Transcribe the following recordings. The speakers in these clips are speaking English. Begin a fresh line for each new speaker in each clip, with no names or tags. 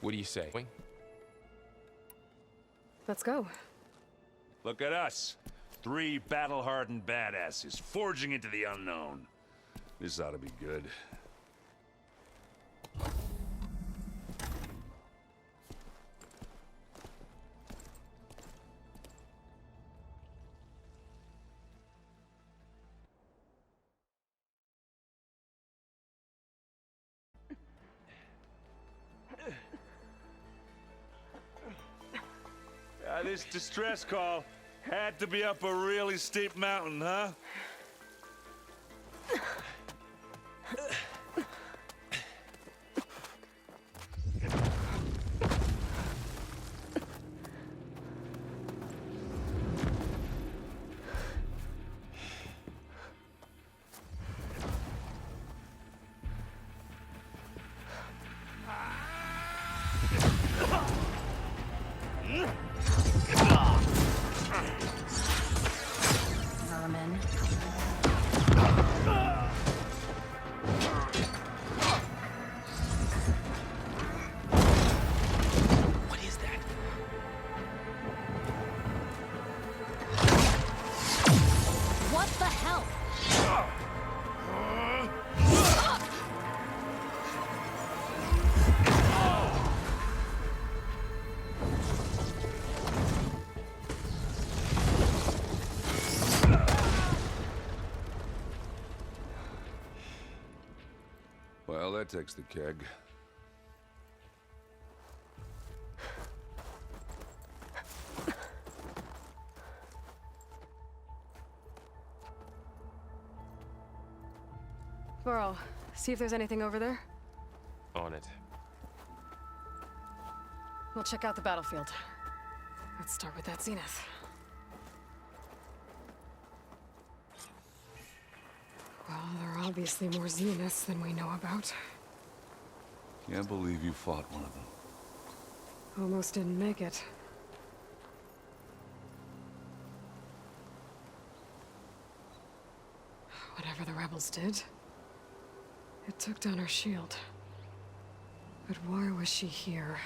What do you say?
Let's go.
Look at us. 3 battle-hardened badasses forging into the unknown. This ought to be good. This distress call had to be up a really steep mountain, huh?
Vermin.
What is that?
What the hell?
Well, that takes the keg.
Burrow, see if there's anything over there.
On it.
We'll check out the battlefield. Let's start with that Zenith. Well, there are obviously more Zeniths than we know about.
Can't believe you fought one of them.
Almost didn't make it. Whatever the rebels did, it took down her shield. But why was she here?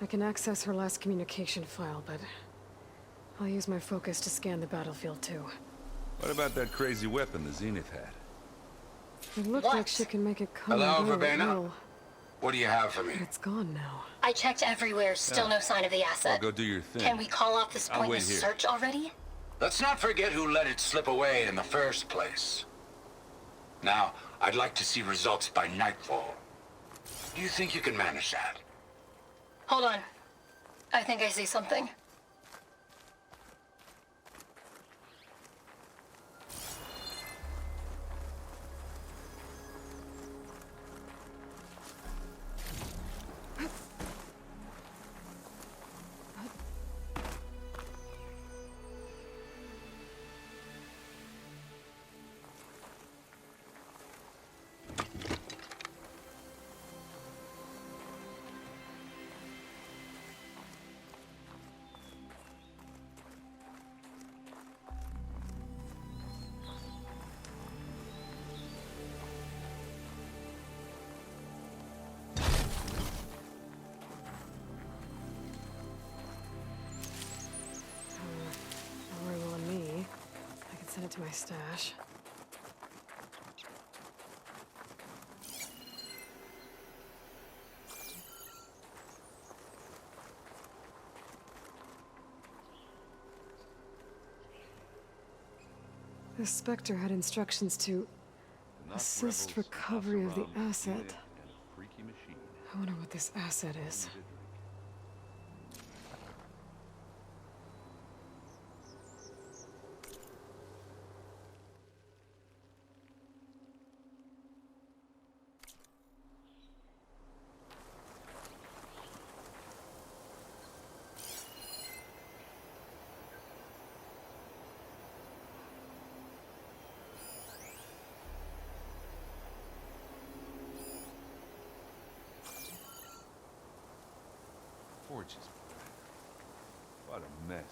I can access her last communication file, but I'll use my focus to scan the battlefield too.
What about that crazy weapon the Zenith had?
It looked like she can make it come
Hello,
and go at
Verbena?
will,
What do you have for me?
but it's gone now.
I checked everywhere, still no sign of the
Well,
asset.
go do your thing.
Can we call off this
I'll wait
pointless
here.
search already?
Let's not forget who let it slip away in the first place. Now, I'd like to see results by nightfall. Do you think you can manage that?
Hold on. I think I see something.
Not worry on me. I can send it to my stash. The Spectre had instructions to assist recovery of the asset. I wonder what this asset is.
Forges. What a mess.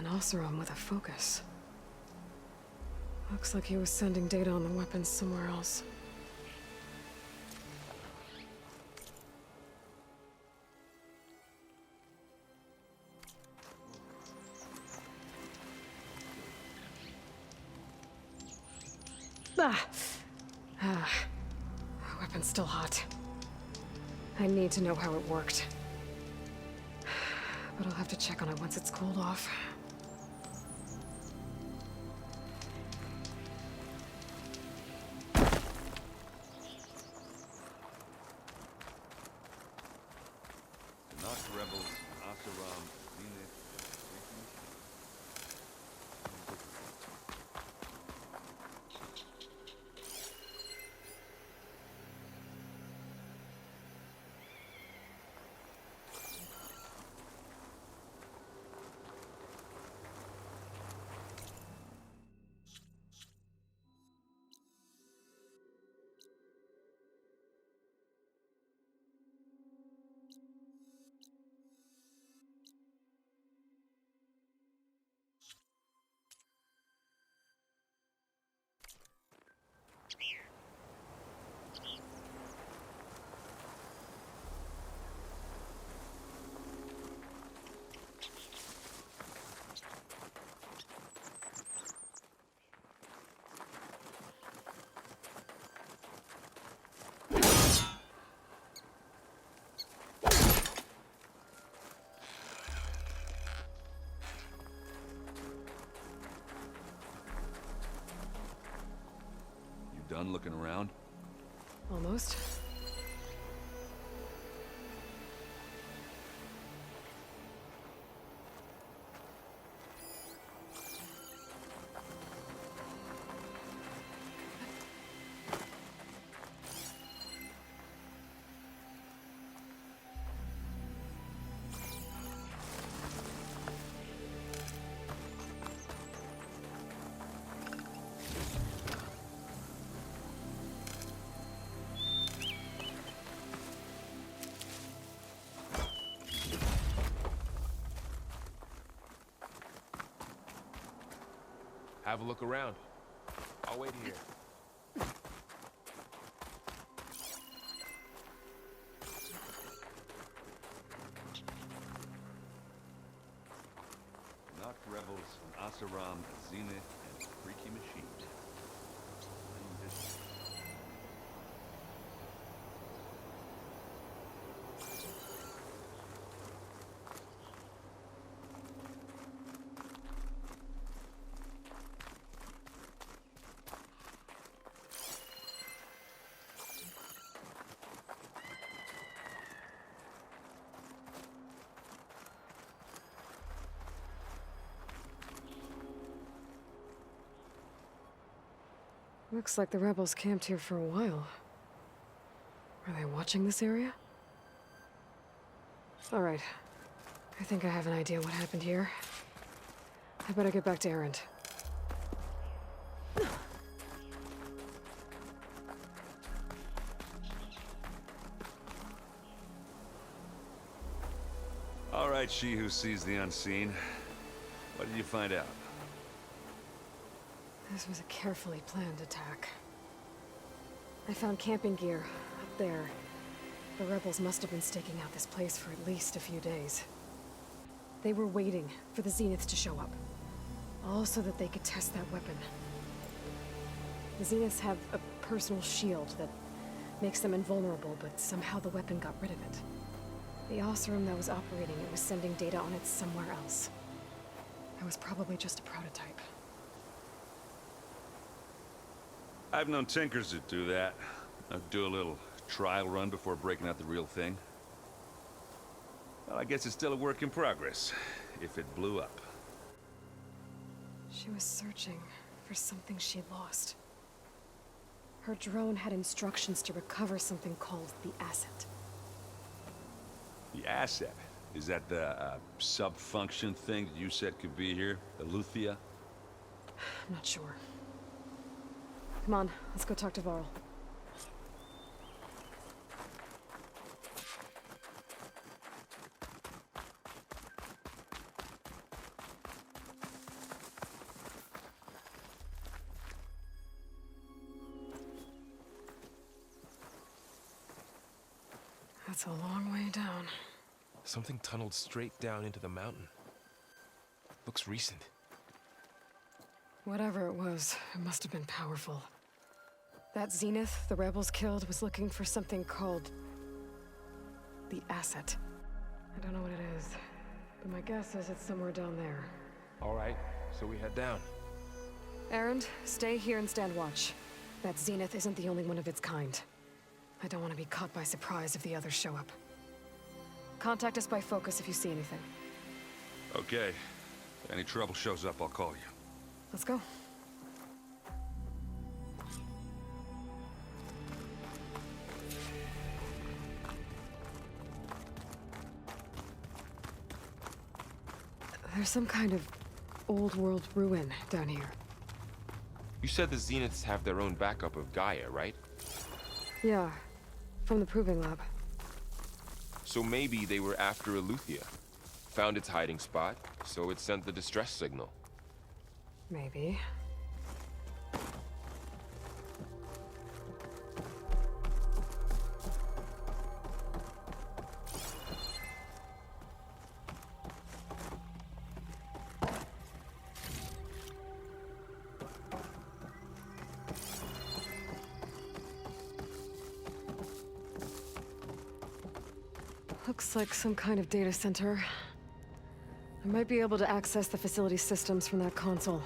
An Oseram with a focus. Looks like he was sending data on the weapons somewhere else. Ah! Ah. The weapon's still hot. I need to know how it worked. But I'll have to check on it once it's cooled off.
Not rebels, Oseram, Zenith. You done looking around?
Almost.
Have a look around. I'll wait here.
Not rebels, Oseram, Zenith, and Freaky Machine.
Looks like the rebels camped here for a while. Are they watching this area? Alright. I think I have an idea what happened here. I better get back to Erend.
All right, she who sees the unseen. What did you find out?
This was a carefully planned attack. I found camping gear up there. The rebels must have been staking out this place for at least a few days. They were waiting for the Zeniths to show up. All so that they could test that weapon. The Zeniths have a personal shield that makes them invulnerable, but somehow the weapon got rid of it. The Oseram that was operating it was sending data on it somewhere else. It was probably just a prototype.
I've known tinkers that do that. I'd do a little trial run before breaking out the real thing. Well, I guess it's still a work in progress, if it blew up.
She was searching for something she lost. Her drone had instructions to recover something called the Asset.
The asset? Is that the sub-function thing that you said could be here? The Luthia?
I'm not sure. Come on, let's go talk to Varl. That's a long way down.
Something tunneled straight down into the mountain. Looks recent.
Whatever it was, it must have been powerful. That Zenith the rebels killed was looking for something called the Asset. I don't know what it is, but my guess is it's somewhere down there.
All right, so we head down.
Erend, stay here and stand watch. That Zenith isn't the only one of its kind. I don't want to be caught by surprise if the others show up. Contact us by focus if you see anything.
Okay. If any trouble shows up, I'll call you.
Let's go. There's some kind of old world ruin down here.
You said the Zeniths have their own backup of Gaia, right?
Yeah, from the Proving Lab.
So maybe they were after Eleuthia. Found its hiding spot, so it sent the distress signal.
Maybe. Looks like some kind of data center. I might be able to access the facility systems from that console.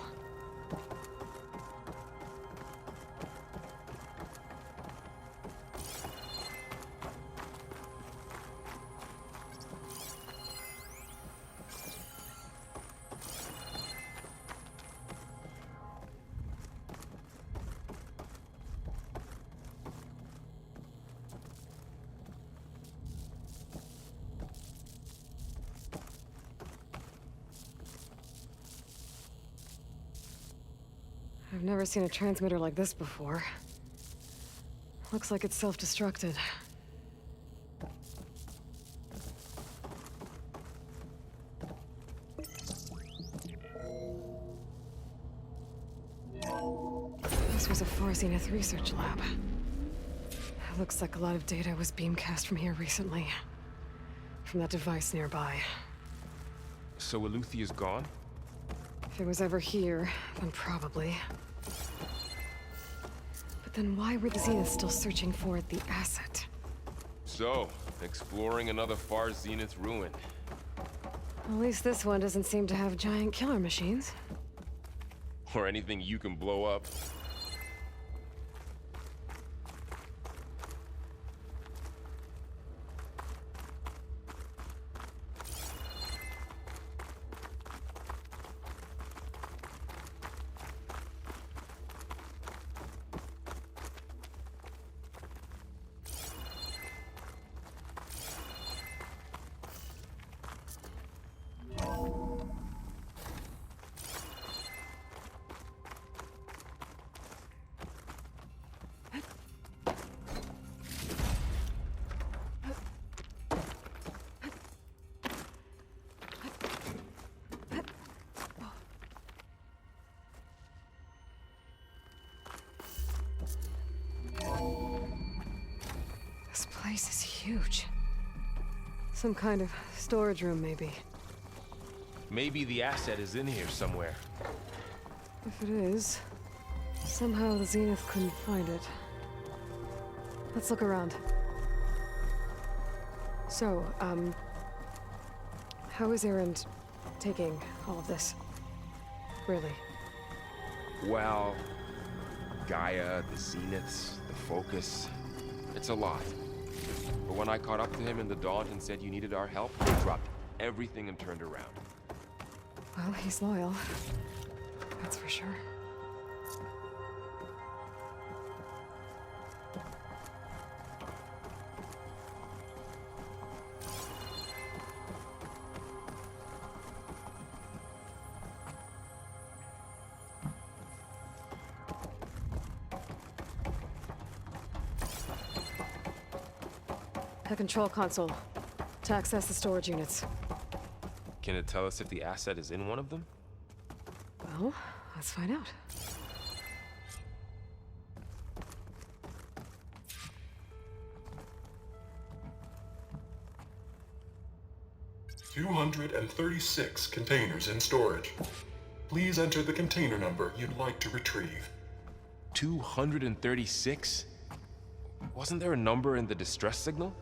I've never seen a transmitter like this before. Looks like it's self-destructed. This was a Far Zenith research lab. It looks like a lot of data was beamcast from here recently. From that device nearby.
So Eleuthia's gone?
If it was ever here, then probably. But then why were the Zeniths still searching for the Asset?
So, exploring another Far Zenith ruin.
At least this one doesn't seem to have giant killer machines.
Or anything you can blow up.
This place is huge. Some kind of storage room, maybe.
Maybe the Asset is in here somewhere.
If it is, somehow the Zenith couldn't find it. Let's look around. So, how is Erend taking all of this? Really?
Well, Gaia, the Zeniths, the Focus. It's a lot. But when I caught up to him in the Daunt and said you needed our help, he dropped everything and turned around.
Well, he's loyal. That's for sure. The control console. To access the storage units.
Can it tell us if the Asset is in one of them?
Well, let's find out.
236 containers in storage. Please enter the container number you'd like to retrieve.
236? Wasn't there a number in the distress signal?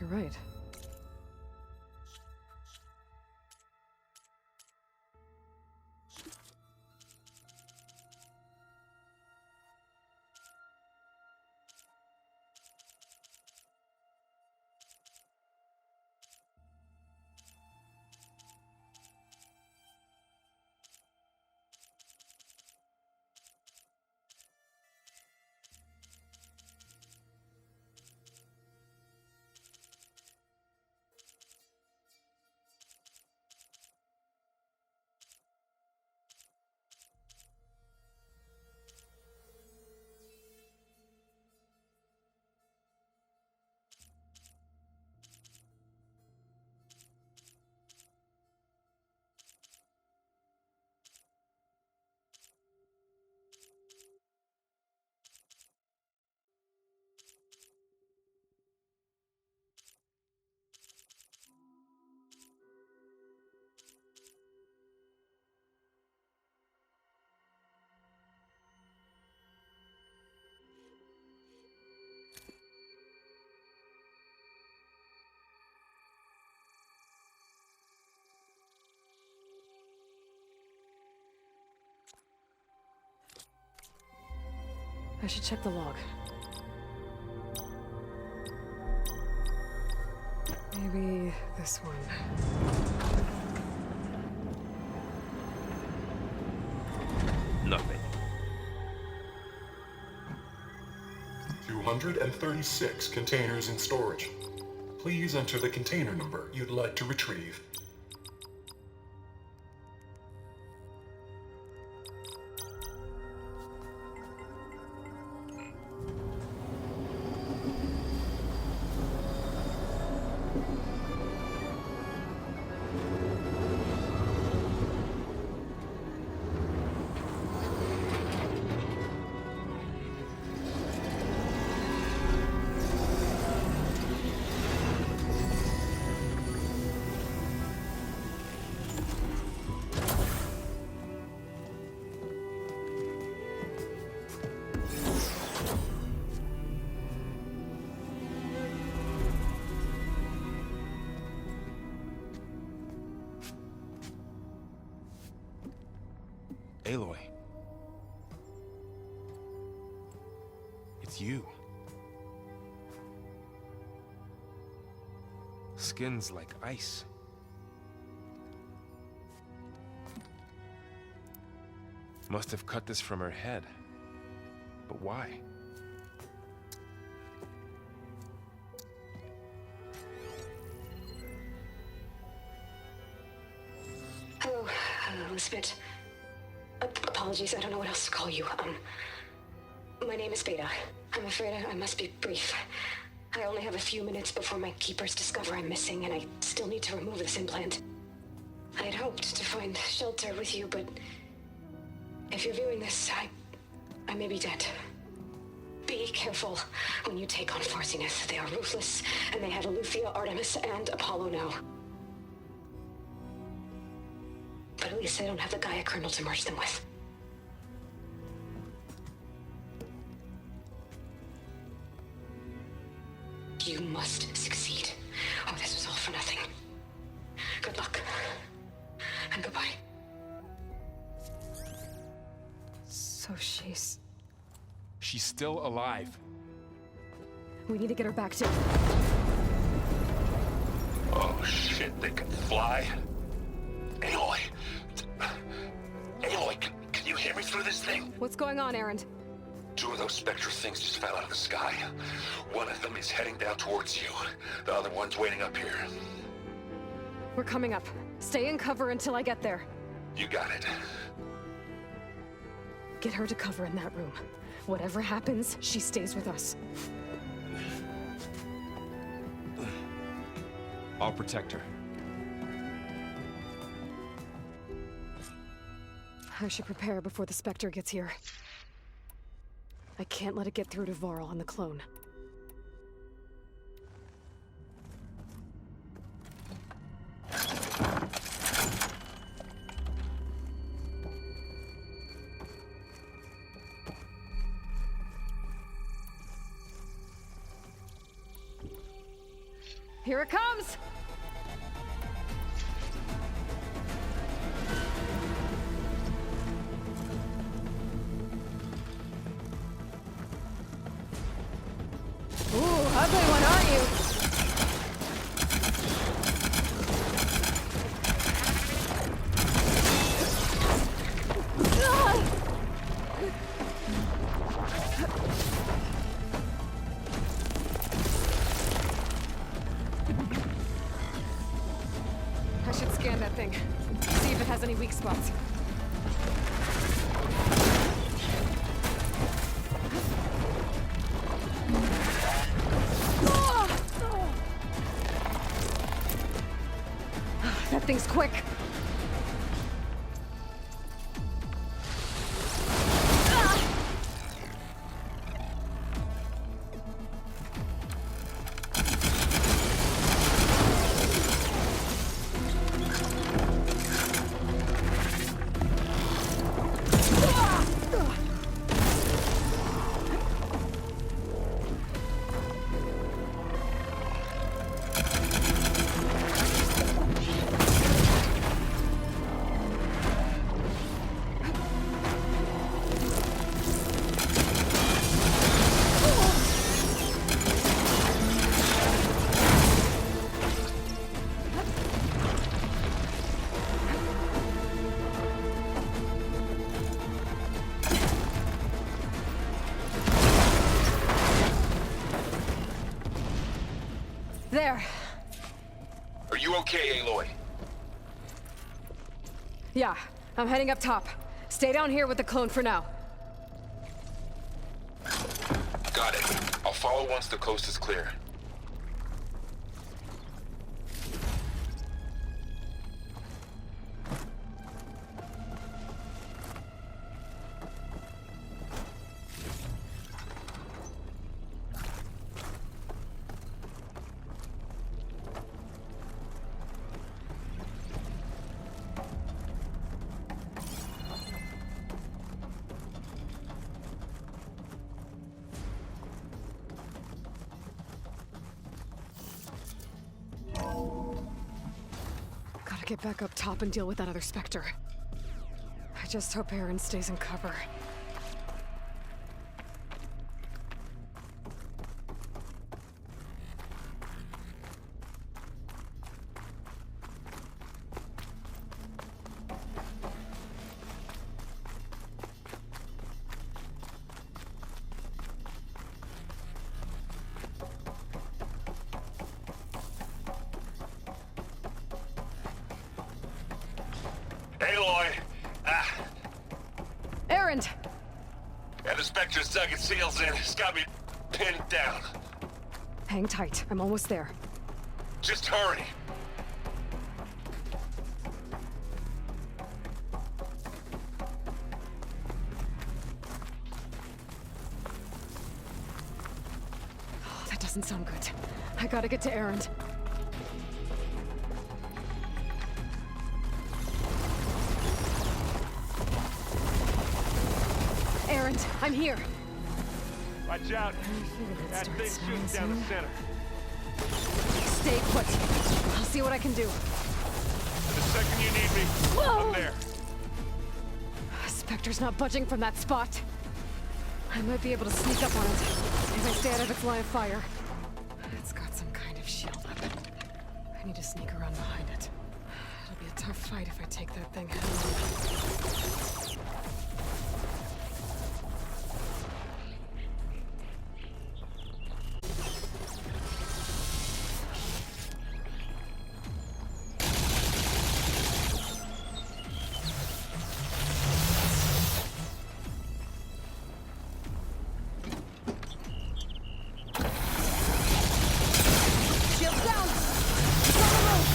You're right. I should check the log. Maybe this one.
Nothing.
236 containers in storage. Please enter the container number you'd like to retrieve.
Aloy. It's you. Skin's like ice. Must have cut this from her head. But why?
Hello, Elizabeth. Apologies, I don't know what else to call you. My name is Beta. I'm afraid I must be brief. I only have a few minutes before my keepers discover I'm missing, and I still need to remove this implant. I had hoped to find shelter with you, but if you're viewing this, I may be dead. Be careful when you take on Far Zenith. They are ruthless, and they have Eleuthia, Artemis, and Apollo now. But at least I don't have the Gaia kernel to merge them with. You must succeed, or this was all for nothing. Good luck. And goodbye.
So she's...
She's still alive.
We need to get her back to...
Oh shit, they can fly? Aloy! Aloy, can you hear me through this thing?
What's going on, Erend?
Two of those Spectre things just fell out of the sky. One of them is heading down towards you. The other one's waiting up here.
We're coming up. Stay in cover until I get there.
You got it.
Get her to cover in that room. Whatever happens, she stays with us.
I'll protect her.
I should prepare before the Spectre gets here. I can't let it get through to Varl and the clone. Here it comes! Ooh, ugly one, aren't you? I should scan that thing. See if it has any weak spots. That thing's quick. There.
Are you okay, Aloy?
Yeah, I'm heading up top. Stay down here with the clone for now.
Got it. I'll follow once the coast is clear.
Gotta get back up top and deal with that other Spectre. I just hope Aaron stays in cover.
Aloy!
Aaron!
And the Spectre's dug its heels in. It's got me pinned down.
Hang tight, I'm almost there.
Just hurry.
Oh, that doesn't sound good. I gotta get to Aaron. Aaron, I'm here.
Watch out. That thing's shooting down the center.
Stay put. I'll see what I can do.
The second you need me,
Whoa!
I'm there.
Spectre's not budging from that spot. I might be able to sneak up on it if I stay out of its line of fire. It's got some kind of shield up. I need to sneak around behind it. It'll be a tough fight if I take that thing head on. Shields down! It's on the roof!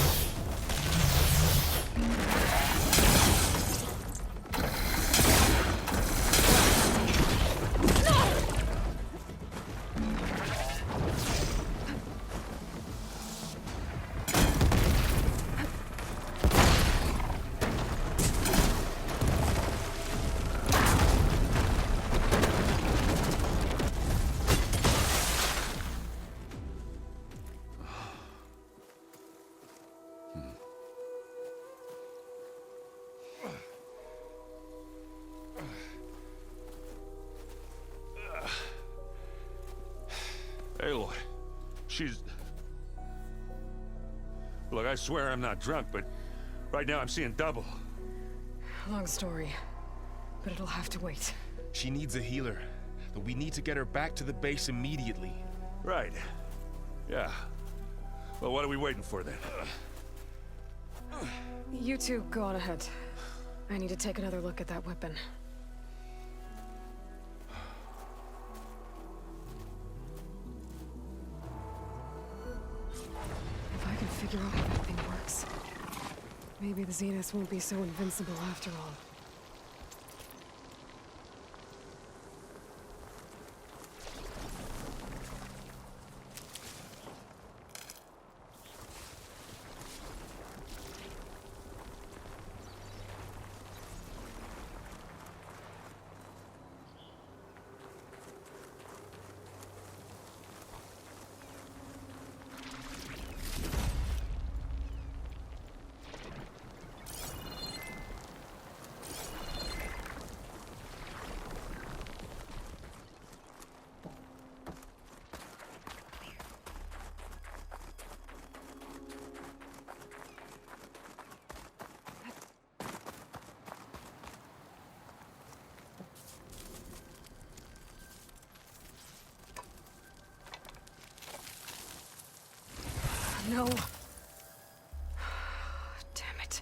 She's... Look, I swear I'm not drunk, but right now I'm seeing double.
Long story, but it'll have to wait.
She needs a healer. But we need to get her back to the base immediately.
Right. Yeah. Well, what are we waiting for then?
You two go on ahead. I need to take another look at that weapon. If I can figure out how that thing works, maybe the Zeniths won't be so invincible after all. No. Damn it.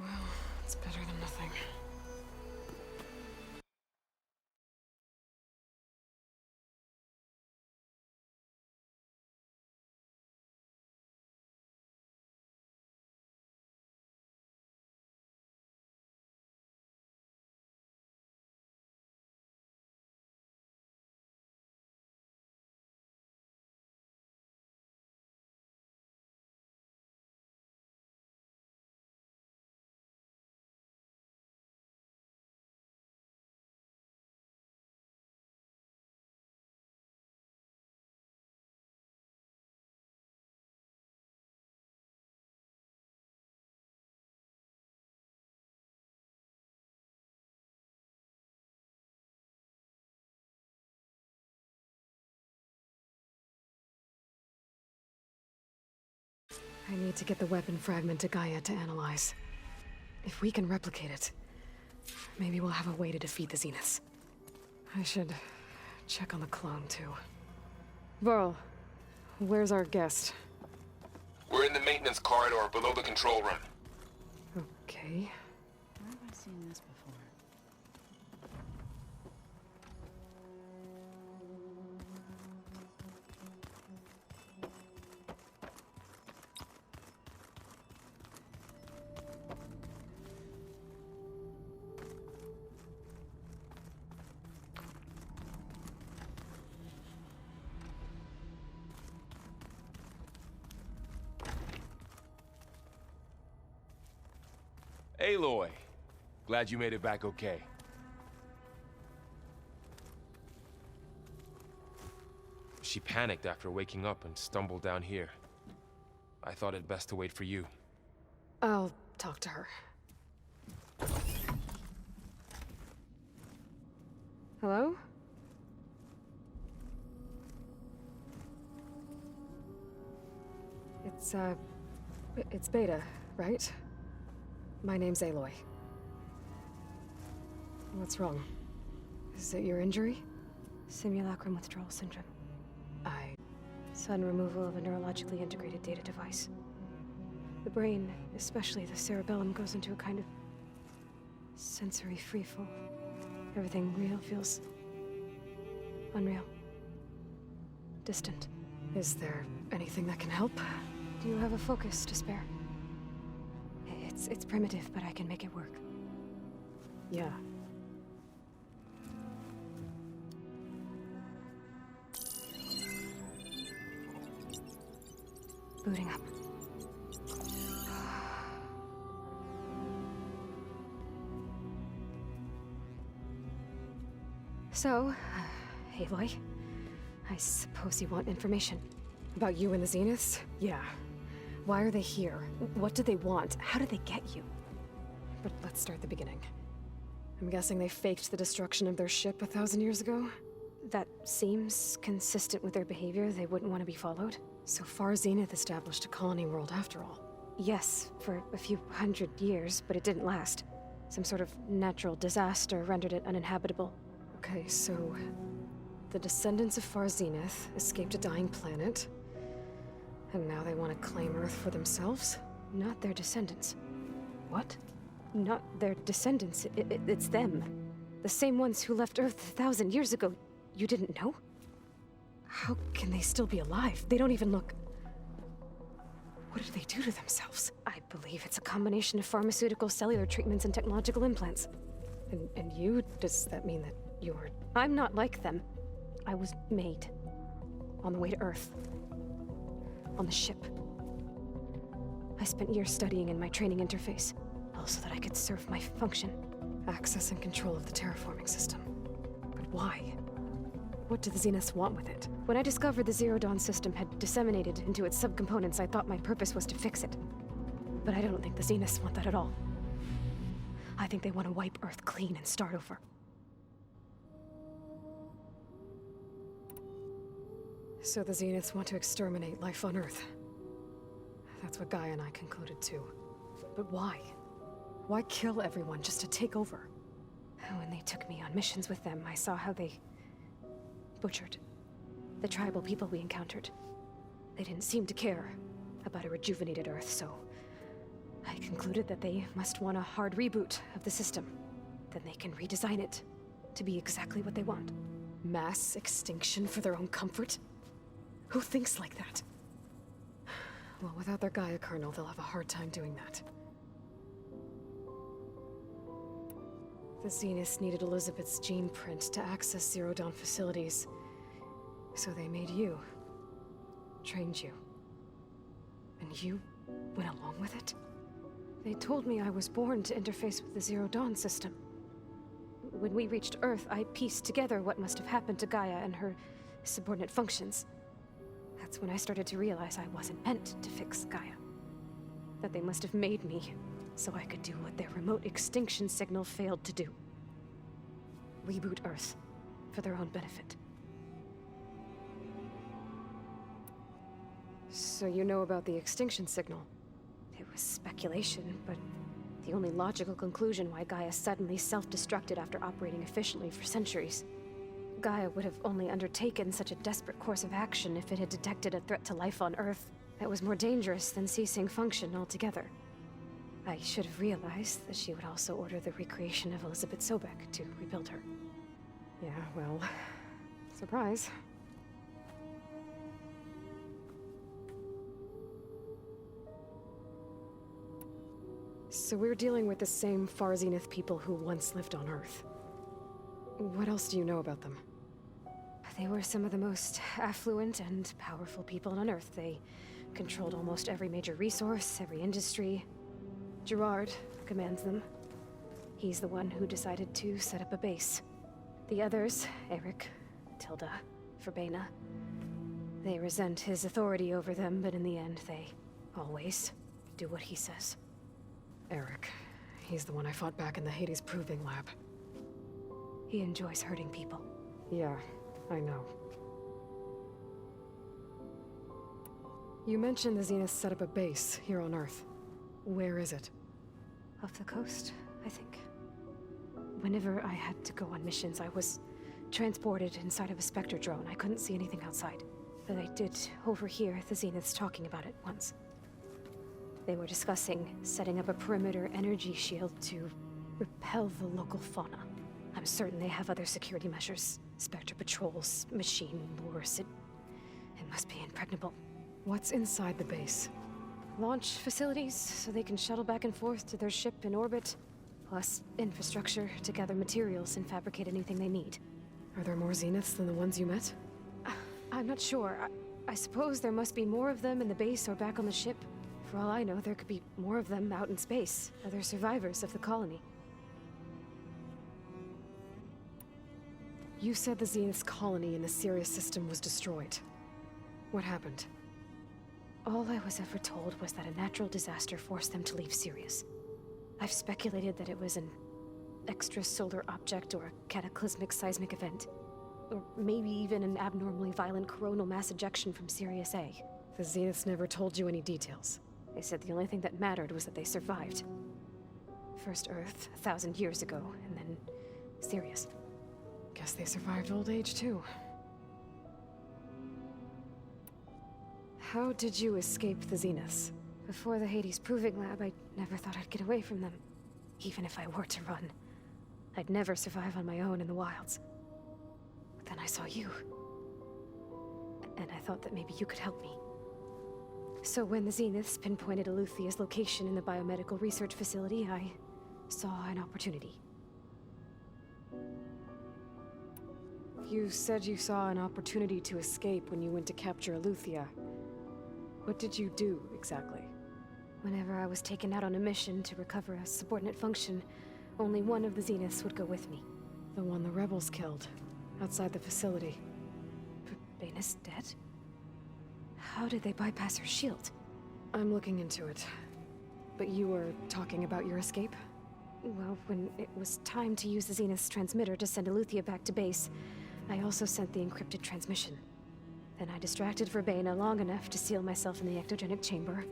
Well, it's better than nothing. I need to get the weapon fragment to Gaia to analyze. If we can replicate it, maybe we'll have a way to defeat the Zeniths. I should check on the clone, too. Varl, where's our guest?
We're in the maintenance corridor below the control room.
Okay.
Where have I seen this before?
Aloy, glad you made it back okay. She panicked after waking up and stumbled down here. I thought it best to wait for you.
I'll talk to her. Hello? It's Beta, right? My name's Aloy. What's wrong? Is it your injury?
Simulacrum withdrawal syndrome. Sudden removal of a neurologically integrated data device. The brain, especially the cerebellum, goes into a kind of sensory freefall. Everything real feels unreal. Distant.
Is there anything that can help?
Do you have a focus to spare? It's primitive, but I can make it work.
Yeah.
Booting up. So, Aloy, I suppose you want information.
About you and the Zeniths? Yeah. Why are they here? What do they want? How did they get you? But let's start the beginning. I'm guessing they faked the destruction of their ship 1,000 years ago? That seems consistent with their behavior. They wouldn't want to be followed. So Far Zenith established a colony world after all. Yes, for a few hundred years, but it didn't last. Some sort of natural disaster rendered it uninhabitable. Okay, so the descendants of Far Zenith escaped a dying planet, and now they want to claim Earth for themselves? Not their descendants. What? Not their descendants. It's them. The same ones who left Earth 1,000 years ago. You didn't know? How can they still be alive? They don't even look... What did they do to themselves? I believe it's a combination of pharmaceutical, cellular treatments, and technological implants. And you? Does that mean that you're... I'm not like them. I was made. On the way to Earth. On the ship. I spent years studying in my training interface, all so that I could serve my function. Access and control of the terraforming system. But why? What do the Zeniths want with it? When I discovered the Zero Dawn system had disseminated into its subcomponents, I thought my purpose was to fix it. But I don't think the Zeniths want that at all. I think they want to wipe Earth clean and start over. So the Zeniths want to exterminate life on Earth. That's what Gaia and I concluded too. But why? Why kill everyone just to take over? When they took me on missions with them, I saw how they butchered the tribal people we encountered. They didn't seem to care about a rejuvenated Earth, so I concluded that they must want a hard reboot of the system. Then they can redesign it to be exactly what they want. Mass extinction for their own comfort? Who thinks like that? Well, without their Gaia kernel, they'll have a hard time doing that. The Zeniths needed Elizabeth's gene print to access Zero Dawn facilities. So they made you. Trained you. And you went along with it? They told me I was born to interface with the Zero Dawn system. When we reached Earth, I pieced together what must have happened to Gaia and her subordinate functions. That's when I started to realize I wasn't meant to fix Gaia. That they must have made me so I could do what their remote extinction signal failed to do. Reboot Earth for their own benefit. So you know about the extinction signal? It was speculation, but the only logical conclusion why Gaia suddenly self-destructed after operating efficiently for centuries. Gaia would have only undertaken such a desperate course of action if it had detected a threat to life on Earth that was more dangerous than ceasing function altogether. I should have realized that she would also order the recreation of Elizabeth Sobek to rebuild her. Yeah, well, surprise. So we're dealing with the same Far Zenith people who once lived on Earth. What else do you know about them? They were some of the most affluent and powerful people on Earth. They controlled almost every major resource, every industry. Gerard commands them. He's the one who decided to set up a base. The others, Eric, Tilda, Verbena, they resent his authority over them, but in the end, they always do what he says. Eric, he's the one I fought back in the Hades Proving Lab. He enjoys hurting people. Yeah, I know. You mentioned the Zeniths set up a base here on Earth. Where is it? Off the coast, I think. Whenever I had to go on missions, I was transported inside of a Spectre drone. I couldn't see anything outside. But I did overhear the Zeniths talking about it once. They were discussing setting up a perimeter energy shield to repel the local fauna. I'm certain they have other security measures. Spectre patrols, machine lures. It must be impregnable. What's inside the base? Launch facilities, so they can shuttle back and forth to their ship in orbit. Plus infrastructure to gather materials and fabricate anything they need. Are there more Zeniths than the ones you met? I'm not sure. I suppose there must be more of them in the base or back on the ship. For all I know, there could be more of them out in space. Other survivors of the colony. You said the Zenith's colony in the Sirius system was destroyed. What happened? All I was ever told was that a natural disaster forced them to leave Sirius. I've speculated that it was an extrasolar object or a cataclysmic seismic event. Or maybe even an abnormally violent coronal mass ejection from Sirius A. The Zeniths never told you any details. They said the only thing that mattered was that they survived. First Earth, 1,000 years ago, and then Sirius. Guess they survived old age, too. How did you escape the Zeniths? Before the Hades Proving Lab, I never thought I'd get away from them. Even if I were to run. I'd never survive on my own in the wilds. But then I saw you. And I thought that maybe you could help me. So when the Zeniths pinpointed Eluthia's location in the biomedical research facility, I saw an opportunity. You said you saw an opportunity to escape when you went to capture Eluthia. What did you do, exactly? Whenever I was taken out on a mission to recover a subordinate function, only one of the Zeniths would go with me. The one the rebels killed, outside the facility. But Baina's dead? How did they bypass her shield? I'm looking into it. But you were talking about your escape? Well, when it was time to use the Zenith's transmitter to send Eluthia back to base, I also sent the encrypted transmission. Then I distracted Verbena long enough to seal myself in the ectogenic chamber,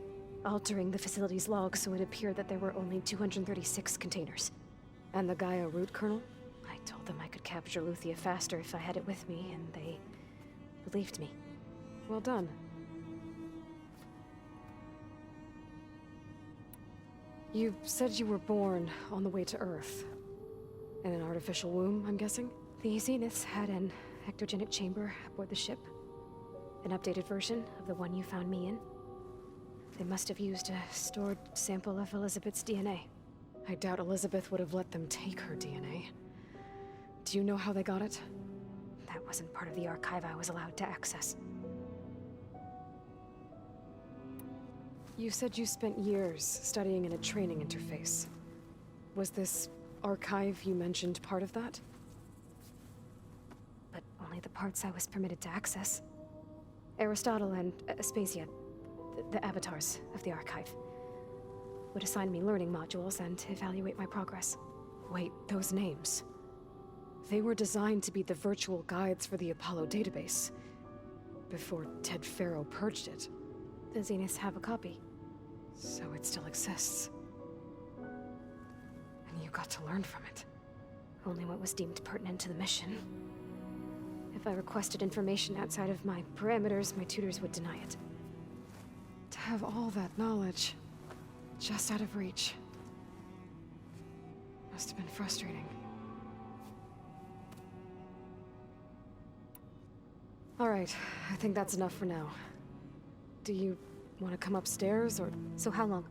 altering the facility's log so it appeared that there were only 236 containers. And the Gaia root kernel? I told them I could capture Eluthia faster if I had it with me, and they believed me. Well done. You said you were born on the way to Earth. In an artificial womb, I'm guessing? The Zeniths had an ectogenic chamber aboard the ship. An updated version of the one you found me in. They must have used a stored sample of Elizabeth's DNA. I doubt Elizabeth would have let them take her DNA. Do you know how they got it? That wasn't part of the archive I was allowed to access. You said you spent years studying in a training interface. Was this archive you mentioned part of that? But only the parts I was permitted to access. Aristotle and Aspasia, the avatars of the archive, would assign me learning modules and evaluate my progress. Wait, those names. They were designed to be the virtual guides for the Apollo database, before Ted Faro purged it. The Zeniths have a copy. So it still exists. And you got to learn from it. Only what was deemed pertinent to the mission. If I requested information outside of my parameters, my tutors would deny it. To have all that knowledge, just out of reach, must have been frustrating. All right, I think that's enough for now. Do you want to come upstairs, or... So how long?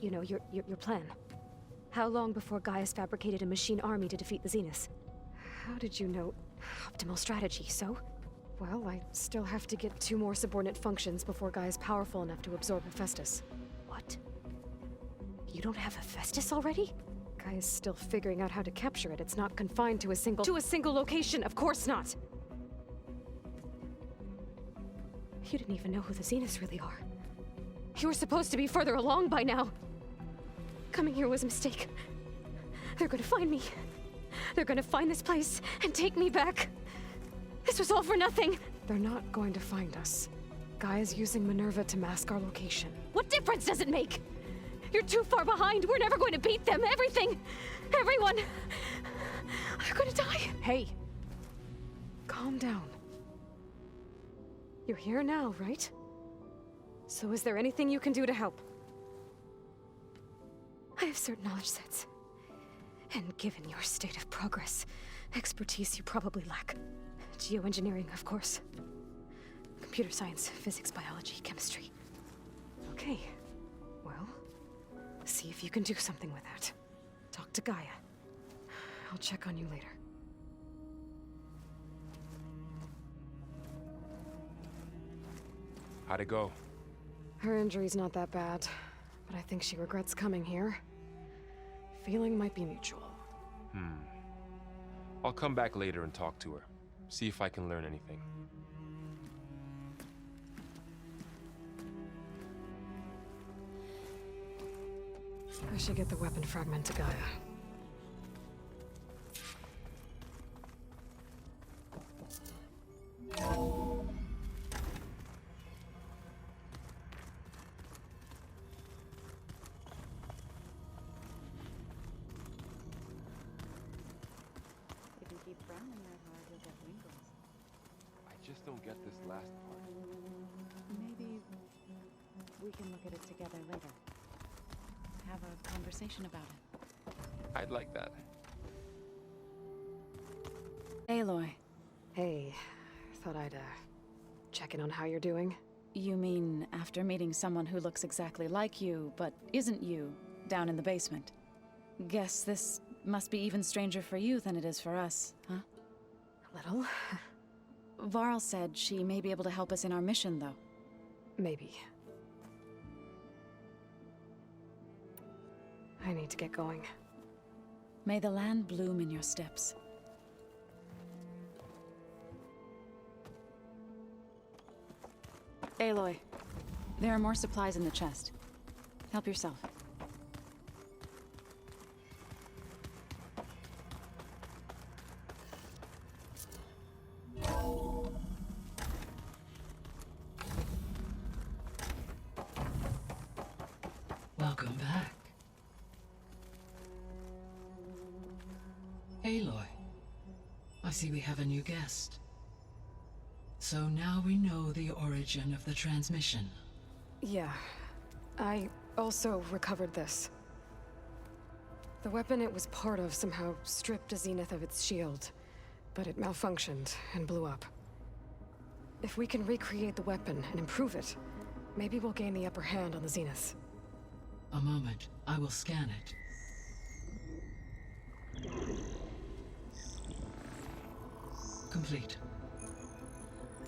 You know, your plan. How long before Gaia's fabricated a machine army to defeat the Zeniths? How did you know? Optimal strategy, so? Well, I still have to get 2 more subordinate functions before Gaia's powerful enough to absorb Hephaestus. What? You don't have Hephaestus already? Gaia's still figuring out how to capture it. It's not confined to a single location, of course not! You didn't even know who the Zeniths really are. You were supposed to be further along by now. Coming here was a mistake. They're gonna find me. They're gonna find this place and take me back. This was all for nothing. They're not going to find us. Gaia's using Minerva to mask our location. What difference does it make? You're too far behind. We're never going to beat them. Everything, everyone, are gonna die. Hey, calm down. You're here now, right? So is there anything you can do to help? I have certain knowledge sets. And given your state of progress, expertise you probably lack. Geoengineering, of course. Computer science, physics, biology, chemistry. Okay. Well, see if you can do something with that. Talk to Gaia. I'll check on you later.
How'd it go?
Her injury's not that bad, but I think she regrets coming here. Feeling might be mutual.
I'll come back later and talk to her. See if I can learn anything.
I should get the weapon fragment to Gaia.
If you keep frowning that hard, you'll get wrinkles.
I just don't get this last part.
Maybe we can look at it together later. Have a conversation about it.
I'd like that.
Aloy,
Hey, thought I'd, check in on how you're doing.
you mean after meeting someone who looks exactly like you, but isn't you, down in the basement? Guess this must be even stranger for you than it is for us, huh?
A little.
Varl said she may be able to help us in our mission, though.
Maybe. I need to get going.
May the land bloom in your steps. Aloy, there are more supplies in the chest. Help yourself.
Welcome back. Aloy, I see we have a new guest. So now we know the origin of the transmission.
Yeah. I also recovered this. The weapon it was part of somehow stripped Zenith of its shield, but it malfunctioned and blew up. If we can recreate the weapon and improve it, maybe we'll gain the upper hand on the Zeniths.
A moment, I will scan it. Complete.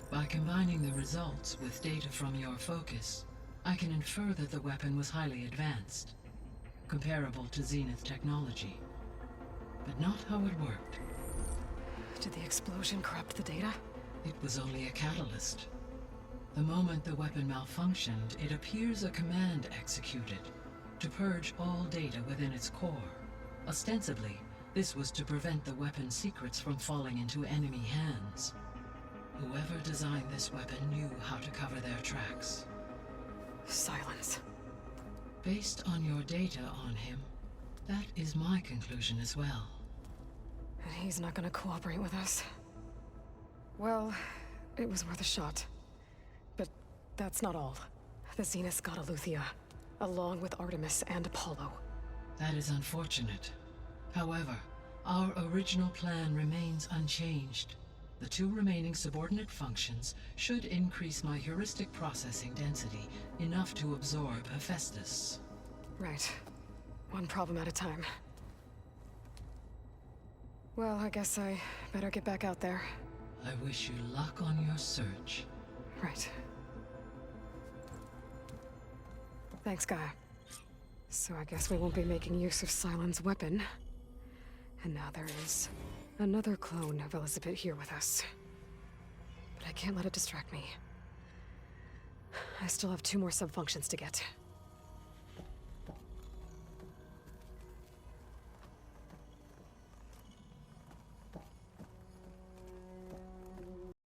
By combining the results with data from your focus, I can infer that the weapon was highly advanced, comparable to Zenith technology. But not how it worked.
Did the explosion corrupt the data?
It was only a catalyst. The moment the weapon malfunctioned, it appears a command executed to purge all data within its core. Ostensibly, this was to prevent the weapon's secrets from falling into enemy hands. Whoever designed this weapon knew how to cover their tracks.
Silence.
Based on your data on him, that is my conclusion as well.
And he's not gonna cooperate with us. Well, it was worth a shot. But that's not all. The Zeniths got Aletheia, along with Artemis and Apollo.
That is unfortunate. However, our original plan remains unchanged. The two remaining subordinate functions should increase my heuristic processing density enough to absorb Hephaestus.
Right. One problem at a time. Well, I guess I better get back out there.
I wish you luck on your search.
Right. Thanks, Gaia. So I guess we won't be making use of Cylon's weapon. And now there is another clone of Elizabeth here with us. But I can't let it distract me. I still have 2 more sub-functions to get.